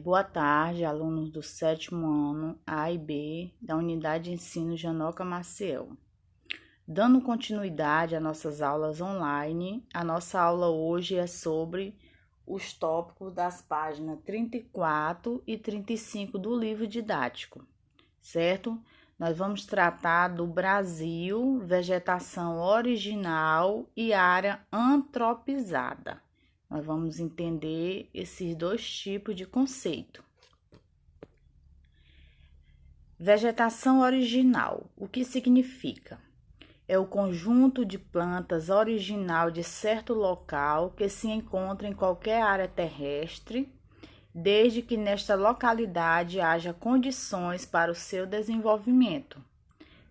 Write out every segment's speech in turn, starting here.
Boa tarde, alunos do sétimo ano A e B da Unidade de Ensino Janoca Maciel. Dando continuidade às nossas aulas online, a nossa aula hoje é sobre os tópicos das páginas 34 e 35 do livro didático, certo? Nós vamos tratar do Brasil, vegetação original e área antropizada. Nós vamos entender esses dois tipos de conceito. Vegetação original, o que significa? É o conjunto de plantas original de certo local que se encontra em qualquer área terrestre, desde que nesta localidade haja condições para o seu desenvolvimento.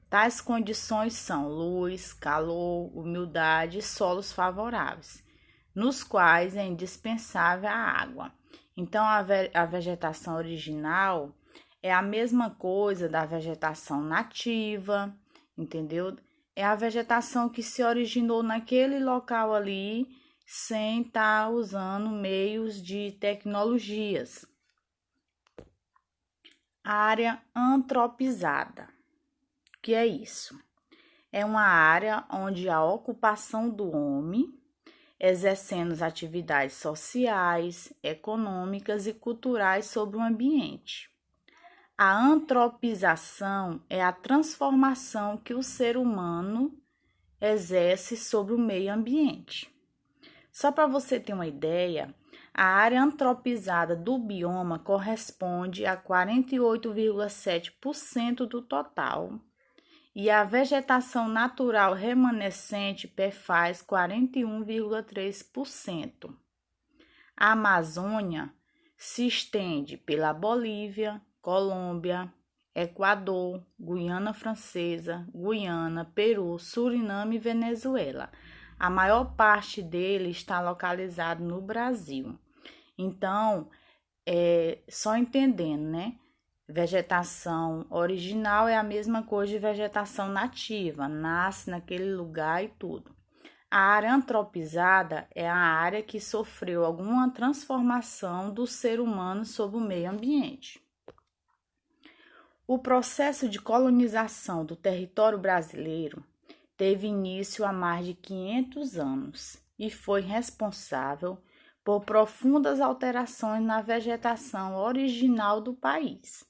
Tais condições são luz, calor, umidade e solos favoráveis, nos quais é indispensável a água. Então, a vegetação original é a mesma coisa da vegetação nativa, entendeu? É a vegetação que se originou naquele local ali, sem estar usando meios de tecnologias. Área antropizada. O que é isso? É uma área onde a ocupação do homem, exercendo as atividades sociais, econômicas e culturais sobre o ambiente. A antropização é a transformação que o ser humano exerce sobre o meio ambiente. Só para você ter uma ideia, a área antropizada do bioma corresponde a 48,7% do total e a vegetação natural remanescente perfaz 41,3%. A Amazônia se estende pela Bolívia, Colômbia, Equador, Guiana Francesa, Guiana, Peru, Suriname e Venezuela. A maior parte dele está localizado no Brasil. Então, só entendendo, né? Vegetação original é a mesma coisa de vegetação nativa, nasce naquele lugar e tudo. A área antropizada é a área que sofreu alguma transformação do ser humano sobre o meio ambiente. O processo de colonização do território brasileiro teve início há mais de 500 anos e foi responsável por profundas alterações na vegetação original do país.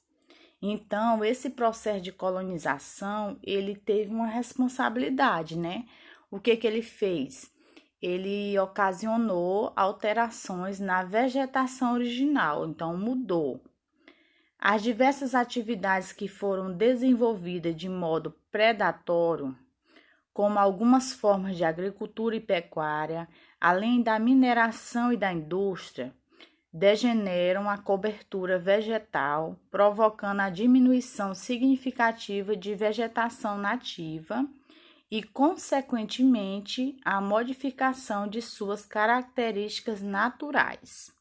Então, esse processo de colonização, ele teve uma responsabilidade, né? O que ele fez? Ele ocasionou alterações na vegetação original, então mudou. As diversas atividades que foram desenvolvidas de modo predatório, como algumas formas de agricultura e pecuária, além da mineração e da indústria, degeneram a cobertura vegetal, provocando a diminuição significativa de vegetação nativa e, consequentemente, a modificação de suas características naturais.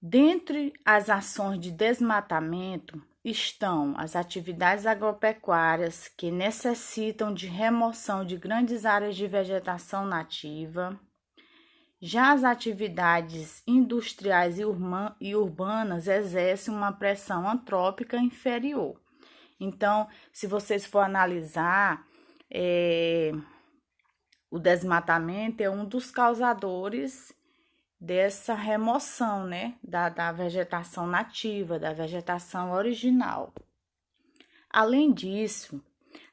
Dentre as ações de desmatamento estão as atividades agropecuárias que necessitam de remoção de grandes áreas de vegetação nativa. Já as atividades industriais e urbanas exercem uma pressão antrópica inferior. Então, se vocês for analisar, o desmatamento é um dos causadores dessa remoção, né, da vegetação nativa, da vegetação original. Além disso,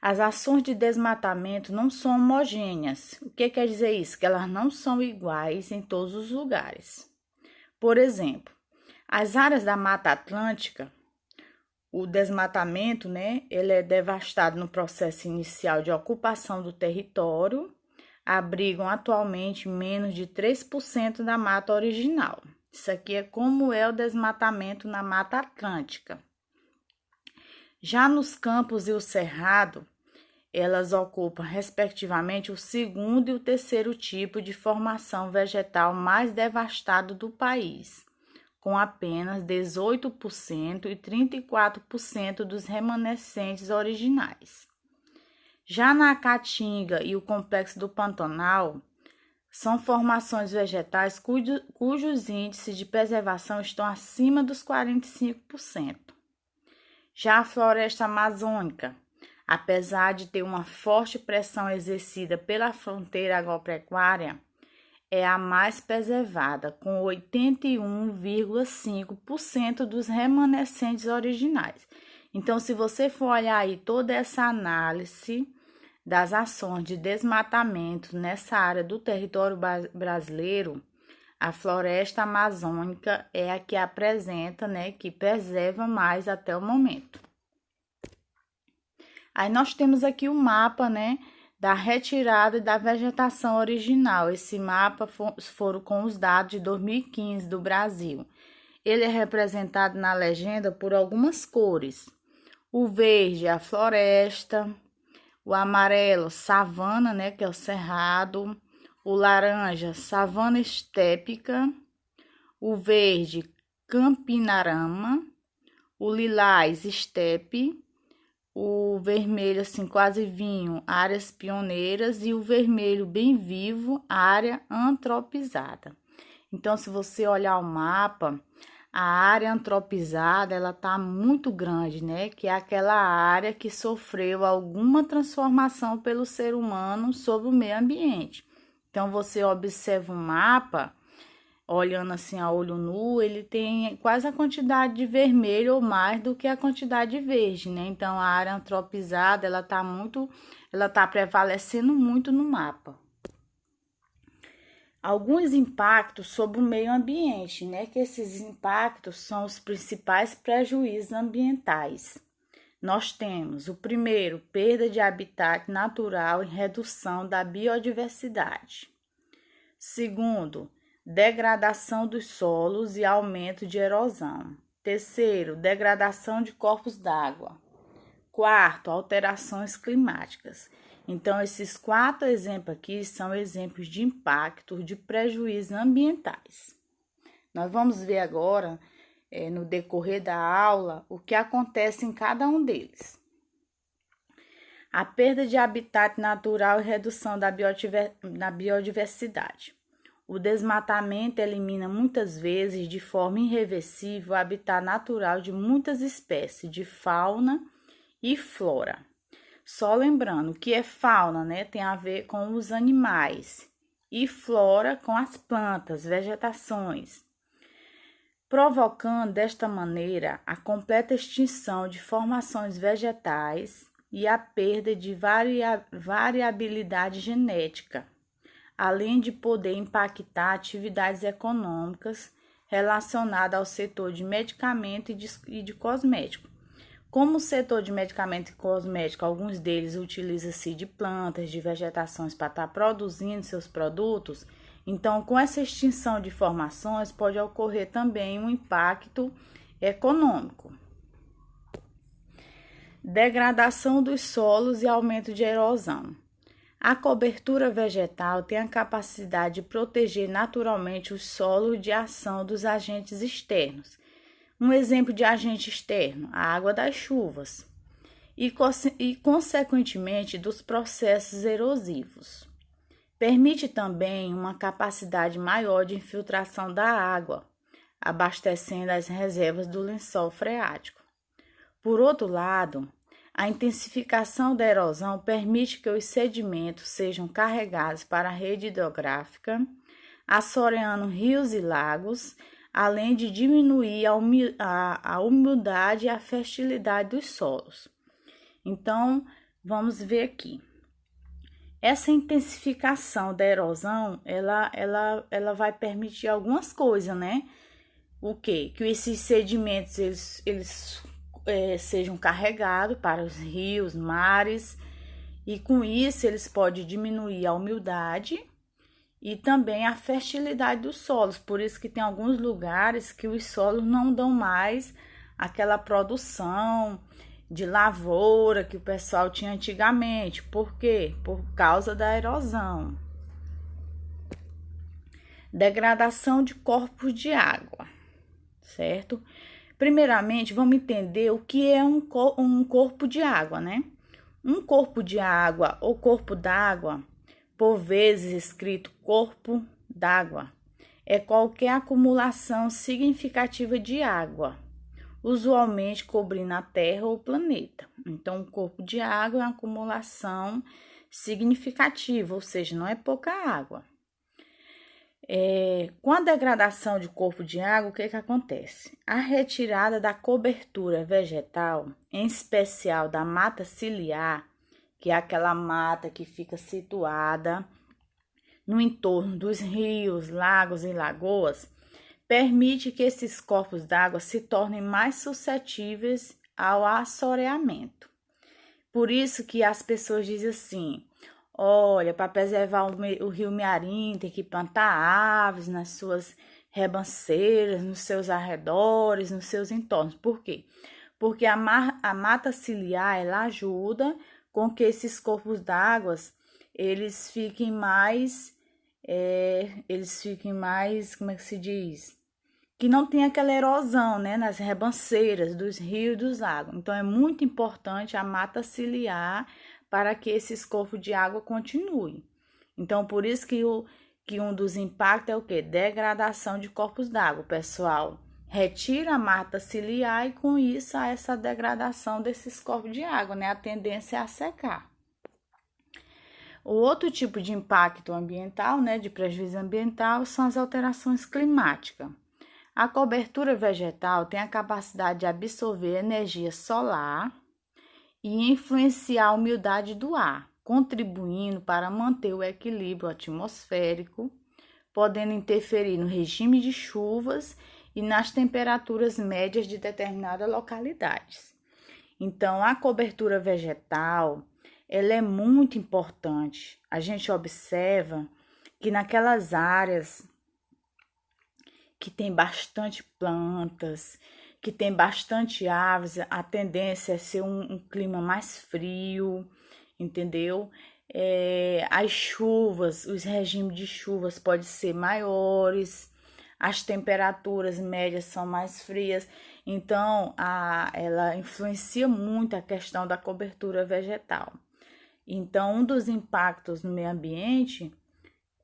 as ações de desmatamento não são homogêneas. O que quer dizer isso? Que elas não são iguais em todos os lugares. Por exemplo, as áreas da Mata Atlântica, o desmatamento, né, ele é devastado no processo inicial de ocupação do território, abrigam atualmente menos de 3% da mata original. Isso aqui é como é o desmatamento na Mata Atlântica. Já nos campos e o cerrado, elas ocupam, respectivamente, o segundo e o terceiro tipo de formação vegetal mais devastado do país, com apenas 18% e 34% dos remanescentes originais. Já na Caatinga e o Complexo do Pantanal, São formações vegetais cujos índices de preservação estão acima dos 45%. Já a floresta amazônica, apesar de ter uma forte pressão exercida pela fronteira agropecuária, é a mais preservada, com 81,5% dos remanescentes originais. Então, se você for olhar aí toda essa análise das ações de desmatamento nessa área do território brasileiro, a floresta amazônica é a que apresenta, né, que preserva mais até o momento. Aí nós temos aqui o mapa, né, da retirada da vegetação original. Esse mapa foram com os dados de 2015 do Brasil. Ele é representado na legenda por algumas cores. O verde, a floresta, o amarelo, savana, né, que é o cerrado, o laranja, savana estépica, o verde, campinarama, o lilás, estepe, o vermelho, assim, quase vinho, áreas pioneiras, e o vermelho bem vivo, área antropizada. Então, se você olhar o mapa, a área antropizada, ela tá muito grande, né? Que é aquela área que sofreu alguma transformação pelo ser humano sobre o meio ambiente. Então, você observa o mapa, olhando assim a olho nu, ele tem quase a quantidade de vermelho ou mais do que a quantidade de verde, né? Então, a área antropizada, ela tá prevalecendo muito no mapa. Alguns impactos sobre o meio ambiente, né? Que esses impactos são os principais prejuízos ambientais. Nós temos o primeiro, perda de habitat natural e redução da biodiversidade. Segundo, degradação dos solos e aumento de erosão. Terceiro, degradação de corpos d'água. Quarto, alterações climáticas. Então, esses 4 exemplos aqui são exemplos de impacto de prejuízos ambientais. Nós vamos ver agora, no decorrer da aula, o que acontece em cada um deles. A perda de habitat natural e redução da biodiversidade. O desmatamento elimina muitas vezes de forma irreversível o habitat natural de muitas espécies de fauna e flora. Só lembrando que é fauna, né? Tem a ver com os animais, e flora com as plantas, vegetações, provocando desta maneira a completa extinção de formações vegetais e a perda de variabilidade genética, além de poder impactar atividades econômicas relacionadas ao setor de medicamento e de cosmético. Como o setor de medicamento e cosmético, alguns deles utilizam-se de plantas, de vegetações para estar produzindo seus produtos, então com essa extinção de formações pode ocorrer também um impacto econômico. Degradação dos solos e aumento de erosão. A cobertura vegetal tem a capacidade de proteger naturalmente os solos de ação dos agentes externos. Um exemplo de agente externo, a água das chuvas, e consequentemente dos processos erosivos. Permite também uma capacidade maior de infiltração da água, abastecendo as reservas do lençol freático. Por outro lado, a intensificação da erosão permite que os sedimentos sejam carregados para a rede hidrográfica, assoreando rios e lagos, além de diminuir a umidade e a fertilidade dos solos. Então, vamos ver aqui. Essa intensificação da erosão, ela vai permitir algumas coisas, né? O quê? Que esses sedimentos, eles sejam carregados para os rios, mares, e com isso eles podem diminuir a umidade e também a fertilidade dos solos. Por isso que tem alguns lugares que os solos não dão mais aquela produção de lavoura que o pessoal tinha antigamente. Por quê? Por causa da erosão. Degradação de corpos de água, certo? Primeiramente, vamos entender o que é um corpo de água, né? Um corpo de água ou corpo d'água por vezes escrito corpo d'água, é qualquer acumulação significativa de água, usualmente cobrindo a Terra ou o planeta. Então, o corpo de água é uma acumulação significativa, ou seja, não é pouca água. Com a degradação de corpo de água, o que acontece? A retirada da cobertura vegetal, em especial da mata ciliar, que é aquela mata que fica situada no entorno dos rios, lagos e lagoas, permite que esses corpos d'água se tornem mais suscetíveis ao assoreamento. Por isso que as pessoas dizem assim: olha, para preservar o rio Mearim, tem que plantar árvores nas suas rebanceiras, nos seus arredores, nos seus entornos. Por quê? Porque a mata ciliar, ela ajuda com que esses corpos d'água, eles fiquem mais, como é que se diz? Que não tem aquela erosão, né, nas rebanceiras dos rios e dos lagos. Então, é muito importante a mata ciliar para que esses corpos de água continuem. Então, por isso que um dos impactos é o quê? Degradação de corpos d'água, pessoal. Retira a mata ciliar e, com isso, há essa degradação desses corpos de água, né? A tendência é a secar. O outro tipo de impacto ambiental, né, de prejuízo ambiental, são as alterações climáticas. A cobertura vegetal tem a capacidade de absorver energia solar e influenciar a umidade do ar, contribuindo para manter o equilíbrio atmosférico, podendo interferir no regime de chuvas e nas temperaturas médias de determinadas localidades. Então, a cobertura vegetal, ela é muito importante. A gente observa que naquelas áreas que tem bastante plantas, que tem bastante árvores, a tendência é ser um clima mais frio, entendeu? As chuvas, os regimes de chuvas podem ser maiores, as temperaturas médias são mais frias, então ela influencia muito a questão da cobertura vegetal. Então, um dos impactos no meio ambiente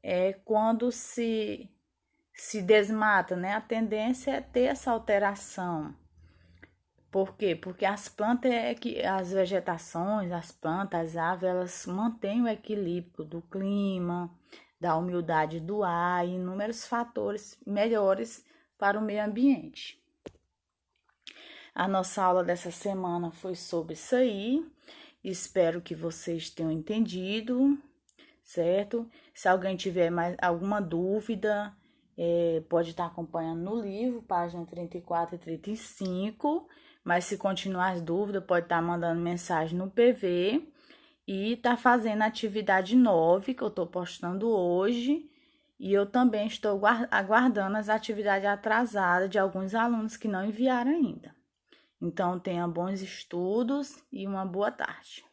é quando se desmata, né? A tendência é ter essa alteração. Por quê? Porque as plantas, as vegetações, as plantas, as aves, elas mantêm o equilíbrio do clima, da umidade do ar e inúmeros fatores melhores para o meio ambiente. A nossa aula dessa semana foi sobre isso aí. Espero que vocês tenham entendido, certo? Se alguém tiver mais alguma dúvida, pode estar acompanhando no livro, página 34 e 35, mas se continuar as dúvidas, pode estar mandando mensagem no PV e tá fazendo a atividade 9 que eu estou postando hoje, e eu também estou aguardando as atividades atrasadas de alguns alunos que não enviaram ainda. Então, tenha bons estudos e uma boa tarde.